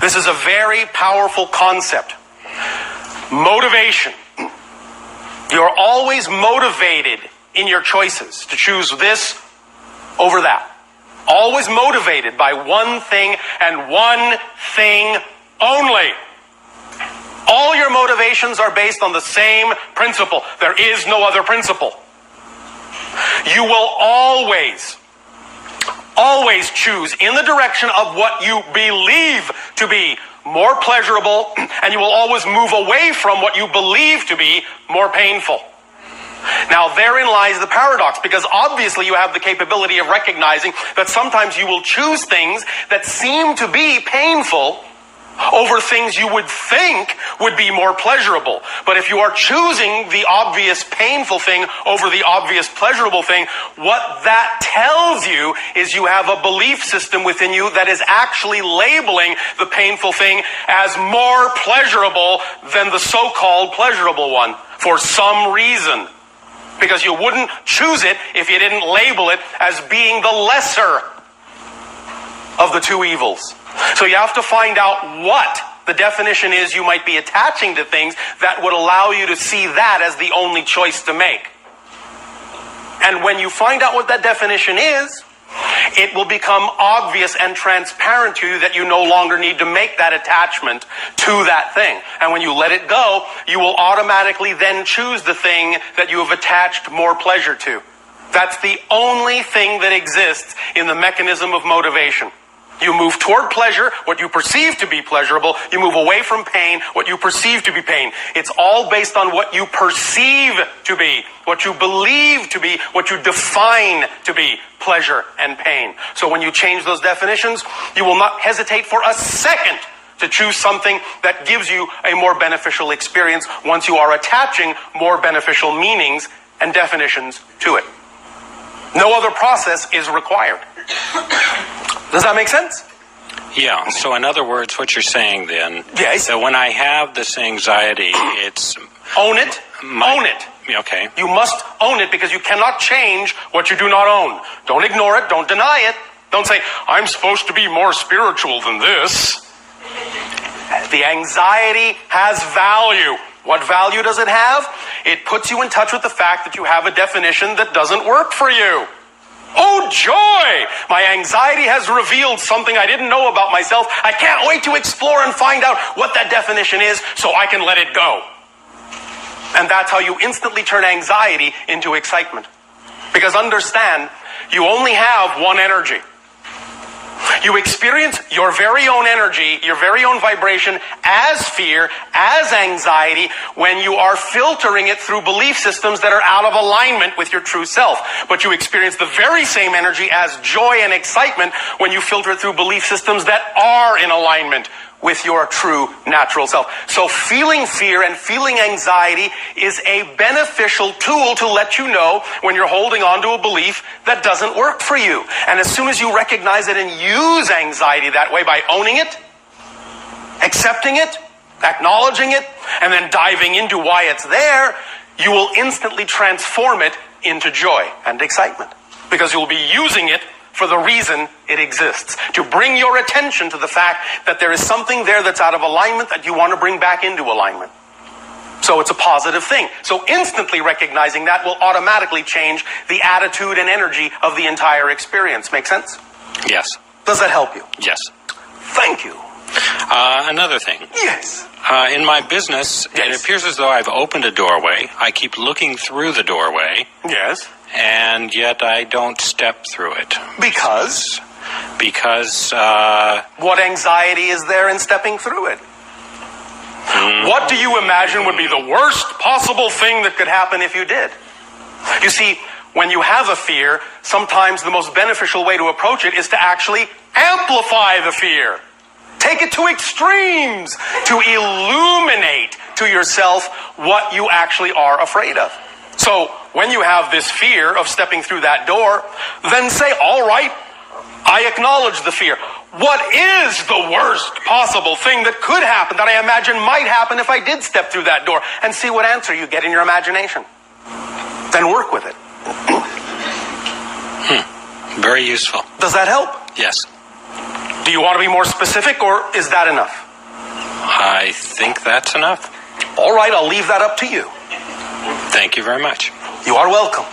This is a very powerful concept. Motivation. You're always motivated in your choices to choose this over that. Always motivated by one thing and one thing only. All your motivations are based on the same principle. There is no other principle. You will always choose in the direction of what you believe to be more pleasurable, and you will always move away from what you believe to be more painful. Now, therein lies the paradox, because obviously you have the capability of recognizing that sometimes you will choose things that seem to be painful over things you would think would be more pleasurable. But if you are choosing the obvious painful thing over the obvious pleasurable thing, what that tells you is you have a belief system within you that is actually labeling the painful thing as more pleasurable than the so-called pleasurable one for some reason. Because you wouldn't choose it if you didn't label it as being the lesser of the two evils. So you have to find out what the definition is you might be attaching to things that would allow you to see that as the only choice to make. And when you find out what that definition is, it will become obvious and transparent to you that you no longer need to make that attachment to that thing. And when you let it go, you will automatically then choose the thing that you have attached more pleasure to. That's the only thing that exists in the mechanism of motivation. You move toward pleasure, what you perceive to be pleasurable. You move away from pain, what you perceive to be pain. It's all based on what you perceive to be, what you believe to be, what you define to be pleasure and pain. So when you change those definitions, you will not hesitate for a second to choose something that gives you a more beneficial experience once you are attaching more beneficial meanings and definitions to it. No other process is required. Does that make sense? Yeah. So in other words, what you're saying then, yes, that when I have this anxiety, it's... Own it. Own it. Okay. You must own it, because you cannot change what you do not own. Don't ignore it. Don't deny it. Don't say, I'm supposed to be more spiritual than this. The anxiety has value. What value does it have? It puts you in touch with the fact that you have a definition that doesn't work for you. Oh, joy! My anxiety has revealed something I didn't know about myself. I can't wait to explore and find out what that definition is so I can let it go. And that's how you instantly turn anxiety into excitement. Because understand, you only have one energy. You experience your very own energy, your very own vibration as fear, as anxiety, when you are filtering it through belief systems that are out of alignment with your true self. But you experience the very same energy as joy and excitement when you filter it through belief systems that are in alignment with your true natural self. So feeling fear and feeling anxiety is a beneficial tool to let you know when you're holding on to a belief that doesn't work for you. And as soon as you recognize it and use anxiety that way by owning it, accepting it, acknowledging it, and then diving into why it's there, you will instantly transform it into joy and excitement. Because you'll be using it for the reason it exists. To bring your attention to the fact that there is something there that's out of alignment that you want to bring back into alignment. So it's a positive thing. So instantly recognizing that will automatically change the attitude and energy of the entire experience. Make sense? Yes. Does that help you? Yes. Thank you. Another thing. Yes. In my business, yes, it appears as though I've opened a doorway. I keep looking through the doorway. Yes. And yet I don't step through it. Because? Because, what anxiety is there in stepping through it? What do you imagine would be the worst possible thing that could happen if you did? You see, when you have a fear, sometimes the most beneficial way to approach it is to actually amplify the fear. Take it to extremes to illuminate to yourself what you actually are afraid of. So when you have this fear of stepping through that door, then say, all right, I acknowledge the fear. What is the worst possible thing that could happen, that I imagine might happen if I did step through that door? And see what answer you get in your imagination. Then work with it. Very useful. Does that help? Yes. Do you want to be more specific, or is that enough? I think that's enough. All right, I'll leave that up to you. Thank you very much. You are welcome.